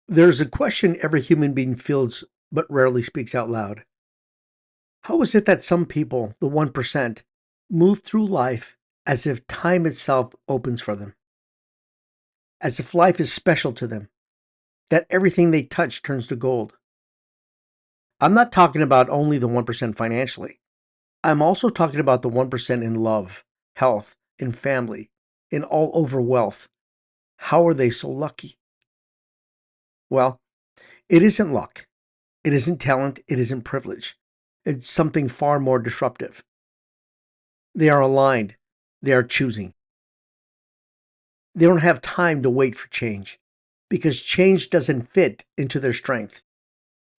There's a question every human being feels but rarely speaks out loud. How is it that some people, the 1%, move through life as if time itself opens for them, as if life is special to them, that everything they touch turns to gold? I'm not talking about only the 1% financially. I'm also talking about the 1% in love, health, in family, in all over wealth. How are they so lucky? Well, it isn't luck. It isn't talent. It isn't privilege. It's something far more disruptive. They are aligned. They are choosing. They don't have time to wait for change because change doesn't fit into their strength.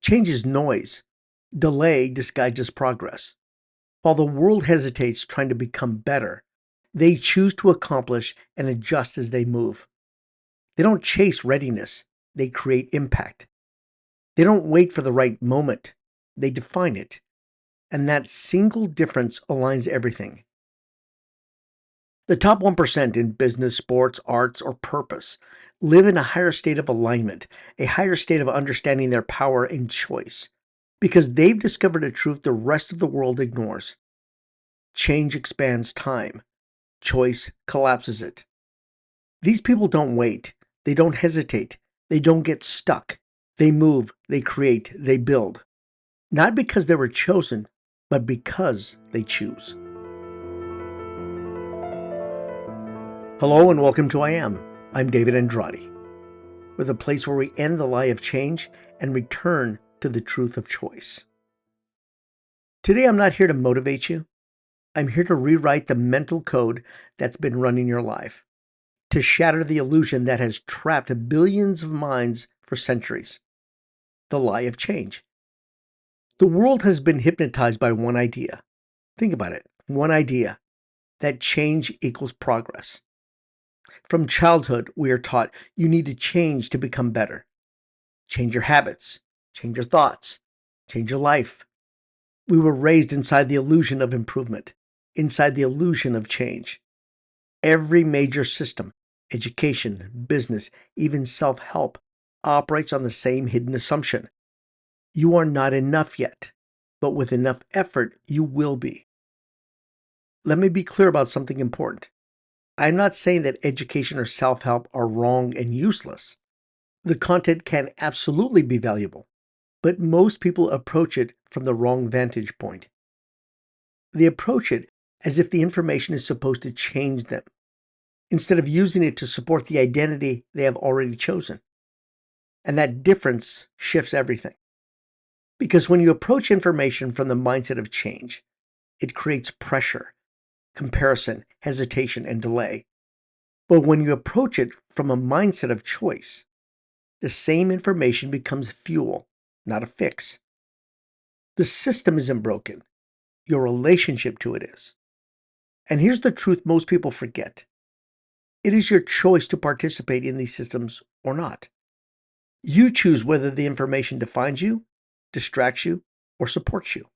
Change is noise. Delay disguises progress. While the world hesitates trying to become better, they choose to accomplish and adjust as they move. They don't chase readiness. They create impact. They don't wait for the right moment. They define it. And that single difference aligns everything. The top 1% in business, sports, arts, or purpose live in a higher state of alignment, a higher state of understanding their power and choice, because they've discovered a truth the rest of the world ignores. Change expands time, choice collapses it. These people don't wait, they don't hesitate, they don't get stuck. They move, they create, they build. Not because they were chosen, but because they choose. Hello and welcome to I Am. I'm David Andrade. We're the place where we end the lie of change and return to the truth of choice. Today, I'm not here to motivate you. I'm here to rewrite the mental code that's been running your life, to shatter the illusion that has trapped billions of minds for centuries, the lie of change. The world has been hypnotized by one idea. Think about it, one idea, that change equals progress. From childhood, we are taught you need to change to become better. Change your habits, change your thoughts, change your life. We were raised inside the illusion of improvement, inside the illusion of change. Every major system, education, business, even self help, operates on the same hidden assumption. You are not enough yet, but with enough effort, you will be. Let me be clear about something important. I'm not saying that education or self help are wrong and useless. The content can absolutely be valuable, but most people approach it from the wrong vantage point. They approach it as if the information is supposed to change them, instead of using it to support the identity they have already chosen. And that difference shifts everything. Because when you approach information from the mindset of change, it creates pressure, comparison, hesitation, and delay. But when you approach it from a mindset of choice, the same information becomes fuel, not a fix. The system isn't broken. Your relationship to it is. And here's the truth most people forget. It is your choice to participate in these systems or not. You choose whether the information defines you, distracts you, or supports you.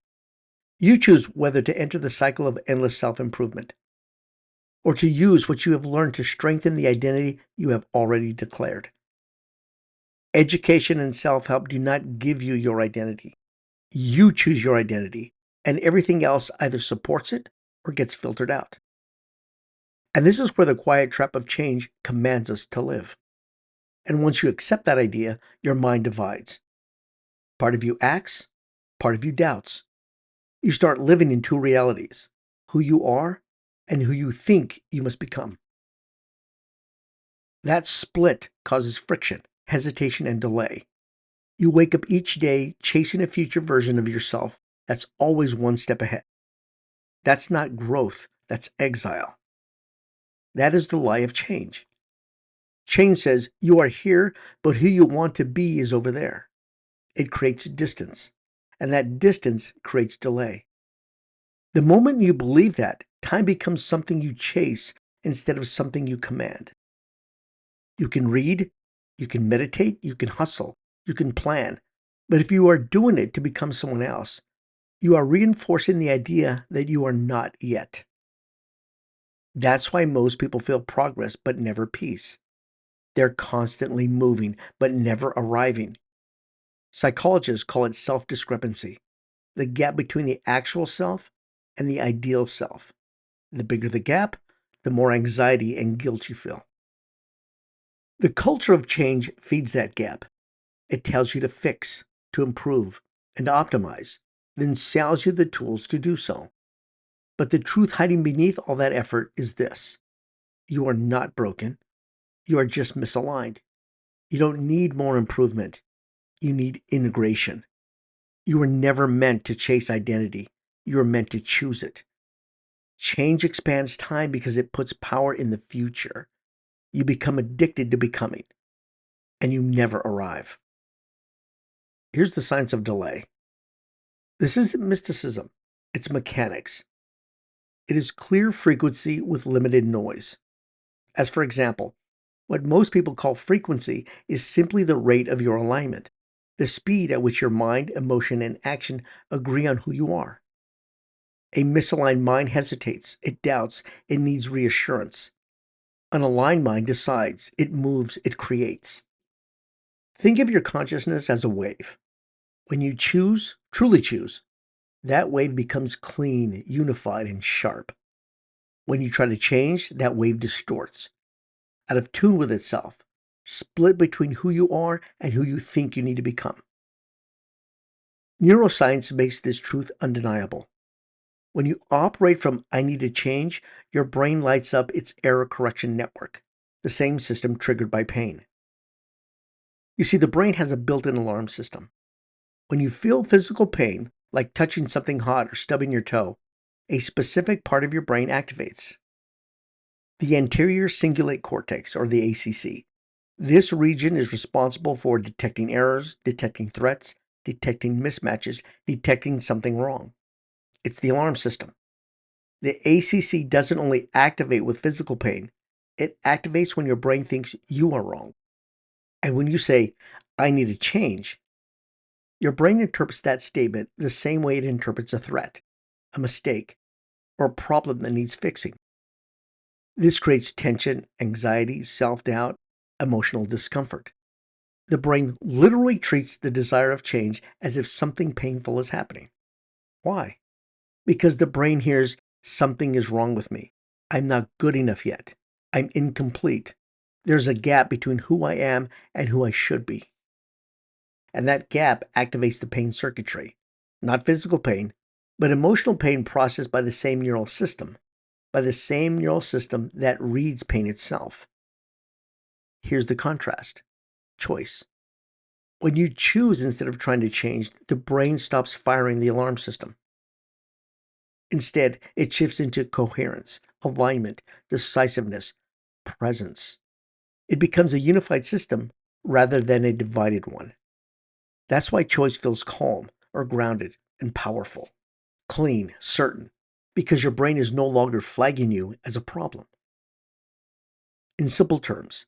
You choose whether to enter the cycle of endless self-improvement or to use what you have learned to strengthen the identity you have already declared. Education and self-help do not give you your identity. You choose your identity, and everything else either supports it or gets filtered out. And this is where the quiet trap of change commands us to live. And once you accept that idea, your mind divides. Part of you acts, part of you doubts. You start living in two realities, who you are and who you think you must become. That split causes friction, hesitation, and delay. You wake up each day chasing a future version of yourself that's always one step ahead. That's not growth, that's exile. That is the lie of change. Change says you are here, but who you want to be is over there. It creates distance, and that distance creates delay. The moment you believe that, time becomes something you chase instead of something you command. You can read, you can meditate, you can hustle, you can plan. But if you are doing it to become someone else, you are reinforcing the idea that you are not yet. That's why most people feel progress but never peace. They're constantly moving, but never arriving. Psychologists call it self-discrepancy, the gap between the actual self and the ideal self. The bigger the gap, the more anxiety and guilt you feel. The culture of change feeds that gap. It tells you to fix, to improve, and to optimize, then sells you the tools to do so. But the truth hiding beneath all that effort is this: you are not broken. You are just misaligned. You don't need more improvement. You need integration. You were never meant to chase identity. You were meant to choose it. Change expands time because it puts power in the future. You become addicted to becoming, and you never arrive. Here's the science of delay. This isn't mysticism. It's mechanics. It is clear frequency with limited noise. As for example, what most people call frequency is simply the rate of your alignment, the speed at which your mind, emotion, and action agree on who you are. A misaligned mind hesitates, it doubts, it needs reassurance. An aligned mind decides, it moves, it creates. Think of your consciousness as a wave. When you choose, truly choose, that wave becomes clean, unified, and sharp. When you try to change, that wave distorts, out of tune with itself, split between who you are and who you think you need to become. Neuroscience makes this truth undeniable. When you operate from "I need to change," your brain lights up its error correction network, the same system triggered by pain. You see, the brain has a built-in alarm system. When you feel physical pain, like touching something hot or stubbing your toe, a specific part of your brain activates. The anterior cingulate cortex, or the ACC. This region is responsible for detecting errors, detecting threats, detecting mismatches, detecting something wrong. It's the alarm system. The ACC doesn't only activate with physical pain, it activates when your brain thinks you are wrong. And when you say, "I need to change," your brain interprets that statement the same way it interprets a threat, a mistake, or a problem that needs fixing. This creates tension, anxiety, self-doubt, emotional discomfort. The brain literally treats the desire of change as if something painful is happening. Why? Because the brain hears something is wrong with me. I'm not good enough yet. I'm incomplete. There's a gap between who I am and who I should be. And that gap activates the pain circuitry. Not physical pain, but emotional pain processed by the same neural system, that reads pain itself. Here's the contrast: choice. When you choose instead of trying to change, the brain stops firing the alarm system. Instead, it shifts into coherence, alignment, decisiveness, presence. It becomes a unified system rather than a divided one. That's why choice feels calm or grounded and powerful, clean, certain, because your brain is no longer flagging you as a problem. In simple terms,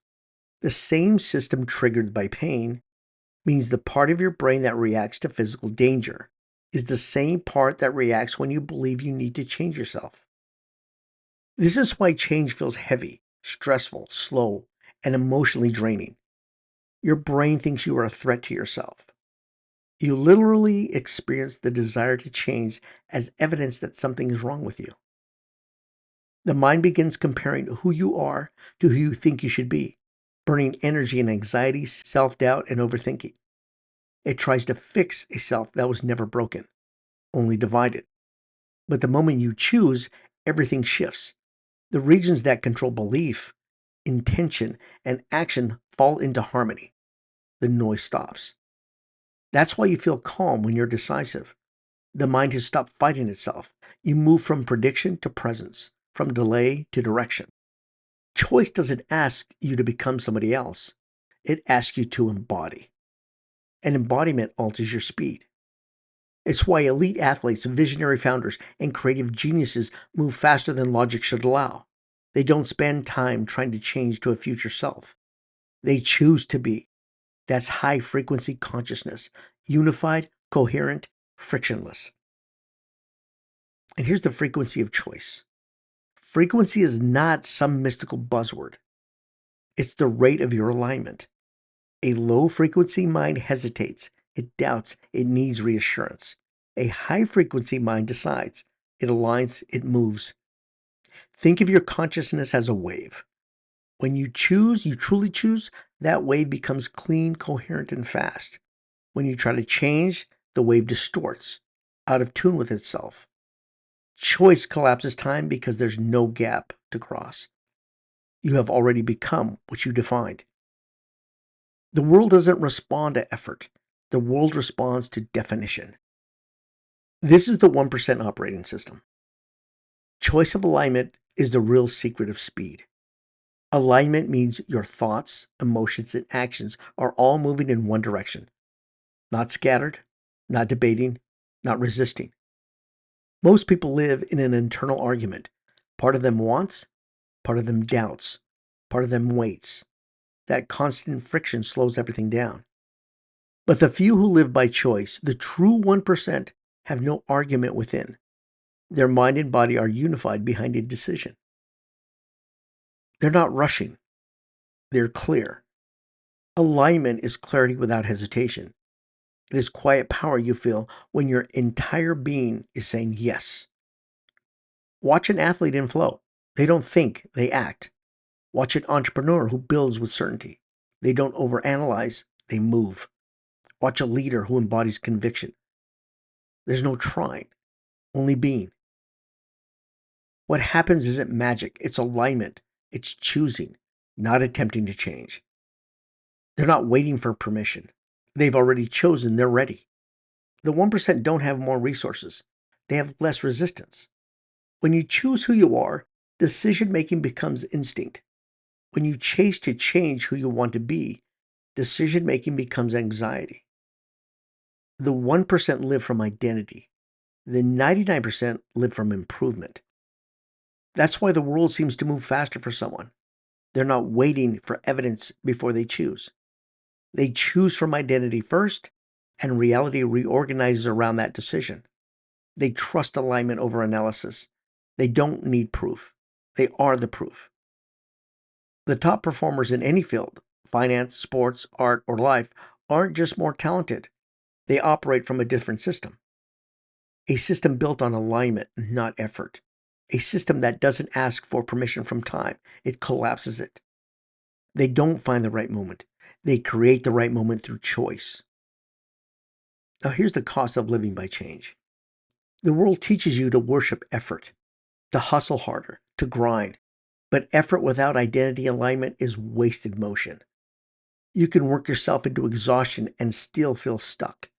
the same system triggered by pain means the part of your brain that reacts to physical danger is the same part that reacts when you believe you need to change yourself. This is why change feels heavy, stressful, slow, and emotionally draining. Your brain thinks you are a threat to yourself. You literally experience the desire to change as evidence that something is wrong with you. The mind begins comparing who you are to who you think you should be, burning energy in anxiety, self-doubt, and overthinking. It tries to fix a self that was never broken, only divided. But the moment you choose, everything shifts. The regions that control belief, intention, and action fall into harmony. The noise stops. That's why you feel calm when you're decisive. The mind has stopped fighting itself. You move from prediction to presence, from delay to direction. Choice doesn't ask you to become somebody else. It asks you to embody. And embodiment alters your speed. It's why elite athletes, visionary founders, and creative geniuses move faster than logic should allow. They don't spend time trying to change to a future self. They choose to be. That's high-frequency consciousness, unified, coherent, frictionless. And here's the frequency of choice. Frequency is not some mystical buzzword. It's the rate of your alignment. A low-frequency mind hesitates, it doubts, it needs reassurance. A high-frequency mind decides, it aligns, it moves. Think of your consciousness as a wave. When you choose, you truly choose, that wave becomes clean, coherent, and fast. When you try to change, the wave distorts, out of tune with itself. Choice collapses time because there's no gap to cross. You have already become what you defined. The world doesn't respond to effort. The world responds to definition. This is the 1% operating system. Choice of alignment is the real secret of speed. Alignment means your thoughts, emotions, and actions are all moving in one direction, not scattered, not debating, not resisting. Most people live in an internal argument. Part of them wants, part of them doubts, part of them waits. That constant friction slows everything down. But the few who live by choice, the true 1%, have no argument within. Their mind and body are unified behind a decision. They're not rushing. They're clear. Alignment is clarity without hesitation. It is quiet power you feel when your entire being is saying yes. Watch an athlete in flow. They don't think, they act. Watch an entrepreneur who builds with certainty. They don't overanalyze, they move. Watch a leader who embodies conviction. There's no trying, only being. What happens isn't magic, it's alignment. It's choosing, not attempting to change. They're not waiting for permission. They've already chosen, they're ready. The 1% don't have more resources. They have less resistance. When you choose who you are, decision-making becomes instinct. When you chase to change who you want to be, decision-making becomes anxiety. The 1% live from identity. The 99% live from improvement. That's why the world seems to move faster for someone. They're not waiting for evidence before they choose. They choose from identity first, and reality reorganizes around that decision. They trust alignment over analysis. They don't need proof. They are the proof. The top performers in any field, finance, sports, art, or life, aren't just more talented. They operate from a different system. A system built on alignment, not effort. A system that doesn't ask for permission from time. It collapses it. They don't find the right moment. They create the right moment through choice. Now here's the cost of living by change. The world teaches you to worship effort, to hustle harder, to grind. But effort without identity alignment is wasted motion. You can work yourself into exhaustion and still feel stuck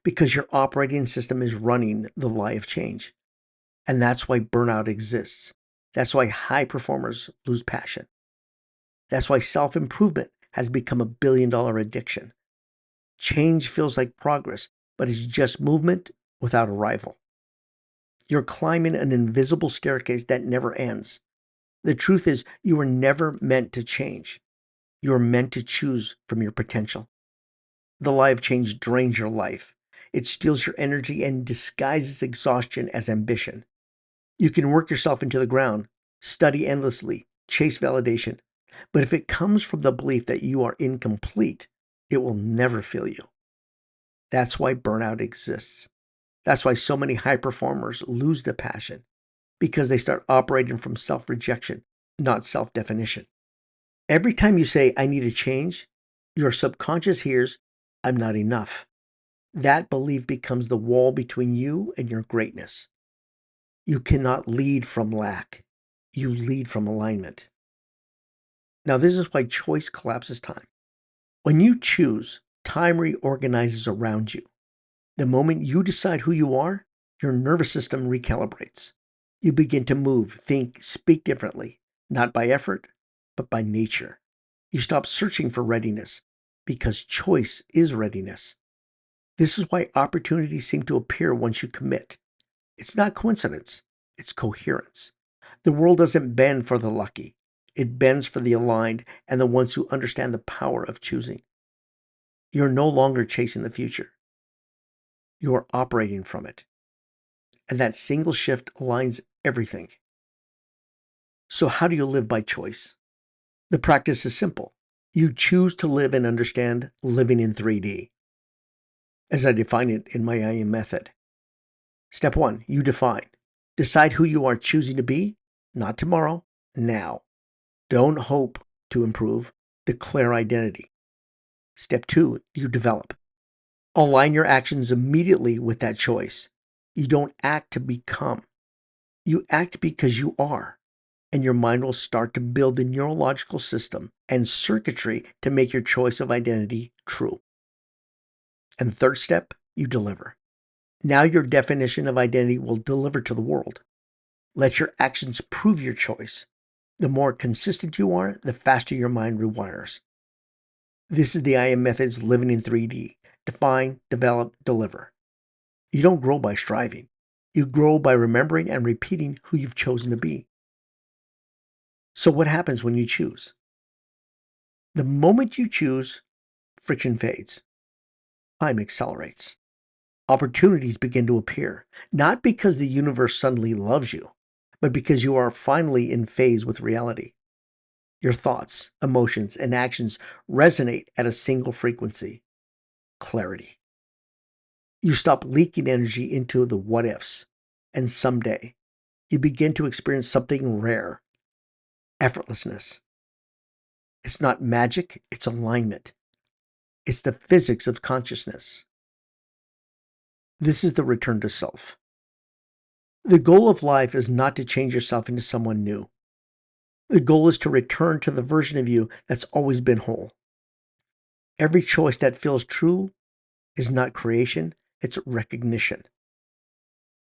because your operating system is running the lie of change. And that's why burnout exists. That's why high performers lose passion. That's why self-improvement has become a billion-dollar addiction. Change feels like progress, but it's just movement without arrival. You're climbing an invisible staircase that never ends. The truth is, you were never meant to change. You are meant to choose from your potential. The lie of change drains your life. It steals your energy and disguises exhaustion as ambition. You can work yourself into the ground, study endlessly, chase validation. But if it comes from the belief that you are incomplete, it will never fill you. That's why burnout exists. That's why so many high performers lose the passion, because they start operating from self-rejection, not self-definition. Every time you say, I need a change, your subconscious hears, I'm not enough. That belief becomes the wall between you and your greatness. You cannot lead from lack. You lead from alignment. Now, this is why choice collapses time. When you choose, time reorganizes around you. The moment you decide who you are, your nervous system recalibrates. You begin to move, think, speak differently, not by effort, but by nature. You stop searching for readiness because choice is readiness. This is why opportunities seem to appear once you commit. It's not coincidence, it's coherence. The world doesn't bend for the lucky. It bends for the aligned and the ones who understand the power of choosing. You're no longer chasing the future. You are operating from it. And that single shift aligns everything. So how do you live by choice? The practice is simple. You choose to live and understand living in 3D, as I define it in my IAM method. Step 1, you define. Decide who you are choosing to be, not tomorrow, now. Don't hope to improve, declare identity. Step 2, you develop. Align your actions immediately with that choice. You don't act to become. You act because you are, and your mind will start to build the neurological system and circuitry to make your choice of identity true. And third step, you deliver. Now your definition of identity will deliver to the world. Let your actions prove your choice. The more consistent you are, the faster your mind rewires. This is the IAM method's living in 3D. Define, develop, deliver. You don't grow by striving. You grow by remembering and repeating who you've chosen to be. So what happens when you choose? The moment you choose, friction fades. Time accelerates. Opportunities begin to appear, not because the universe suddenly loves you, but because you are finally in phase with reality. Your thoughts, emotions, and actions resonate at a single frequency: clarity. You stop leaking energy into the what ifs, and someday you begin to experience something rare: effortlessness. It's not magic, it's alignment. It's the physics of consciousness. This is the return to self. The goal of life is not to change yourself into someone new. The goal is to return to the version of you that's always been whole. Every choice that feels true is not creation, it's recognition.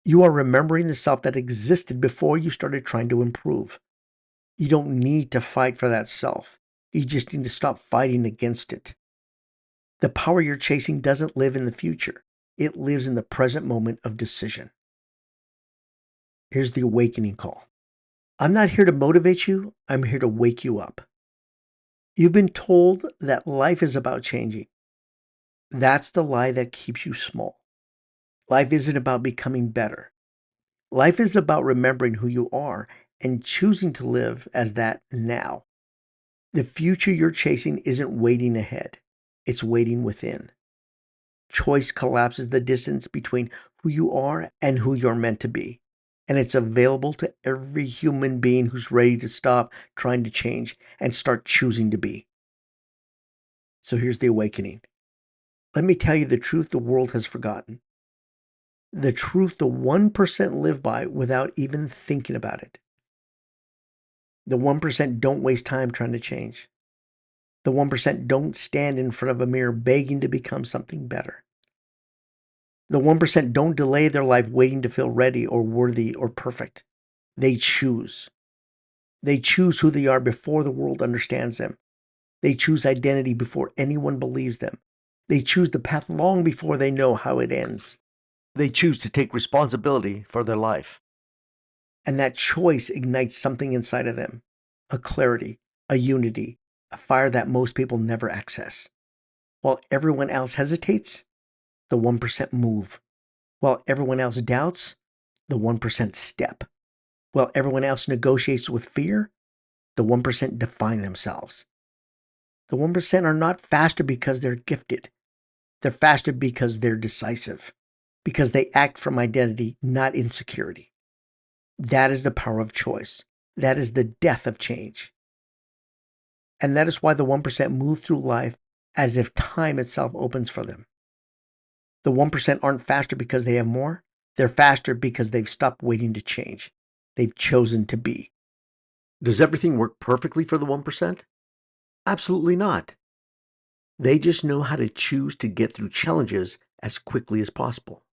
You are remembering the self that existed before you started trying to improve. You don't need to fight for that self. You just need to stop fighting against it. The power you're chasing doesn't live in the future. It lives in the present moment of decision. Here's the awakening call. I'm not here to motivate you. I'm here to wake you up. You've been told that life is about changing. That's the lie that keeps you small. Life isn't about becoming better. Life is about remembering who you are and choosing to live as that now. The future you're chasing isn't waiting ahead. It's waiting within. Choice collapses the distance between who you are and who you're meant to be. And it's available to every human being who's ready to stop trying to change and start choosing to be. So here's the awakening. Let me tell you the truth the world has forgotten. The truth the 1% live by without even thinking about it. The 1% don't waste time trying to change. The 1% don't stand in front of a mirror begging to become something better. The 1% don't delay their life waiting to feel ready or worthy or perfect. They choose. They choose who they are before the world understands them. They choose identity before anyone believes them. They choose the path long before they know how it ends. They choose to take responsibility for their life. And that choice ignites something inside of them: a clarity, a unity, a fire that most people never access. While everyone else hesitates, the 1% move. While everyone else doubts, the 1% step. While everyone else negotiates with fear, the 1% define themselves. The 1% are not faster because they're gifted. They're faster because they're decisive, because they act from identity, not insecurity. That is the power of choice. That is the death of change. And that is why the 1% move through life as if time itself opens for them. The 1% aren't faster because they have more. They're faster because they've stopped waiting to change. They've chosen to be. Does everything work perfectly for the 1%? Absolutely not. They just know how to choose to get through challenges as quickly as possible.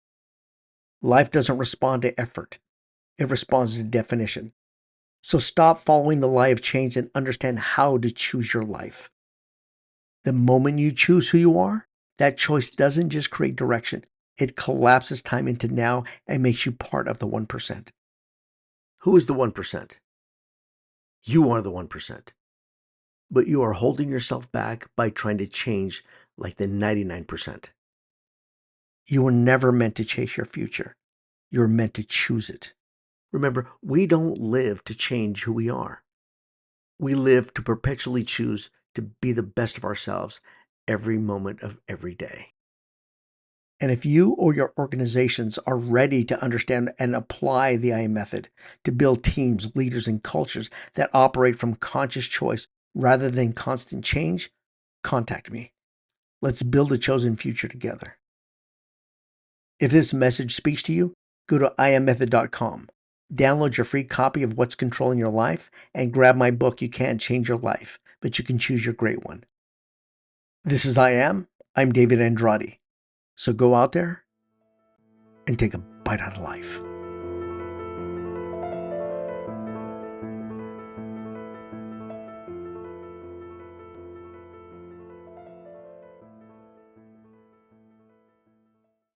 Life doesn't respond to effort. It responds to definition. So stop following the lie of change and understand how to choose your life. The moment you choose who you are, that choice doesn't just create direction. It collapses time into now and makes you part of the 1%. Who is the 1%? You are the 1%. But you are holding yourself back by trying to change like the 99%. You were never meant to chase your future. You're meant to choose it. Remember, we don't live to change who we are. We live to perpetually choose to be the best of ourselves every moment of every day. And if you or your organizations are ready to understand and apply the IAM method to build teams, leaders, and cultures that operate from conscious choice rather than constant change, contact me. Let's build a chosen future together. If this message speaks to you, go to IAMMETHOD.com. Download your free copy of What's Controlling Your Life and grab my book, You Can't Change Your Life, but you can choose your great one. This is IAM. I'm David Andrade. So go out there and take a bite out of life.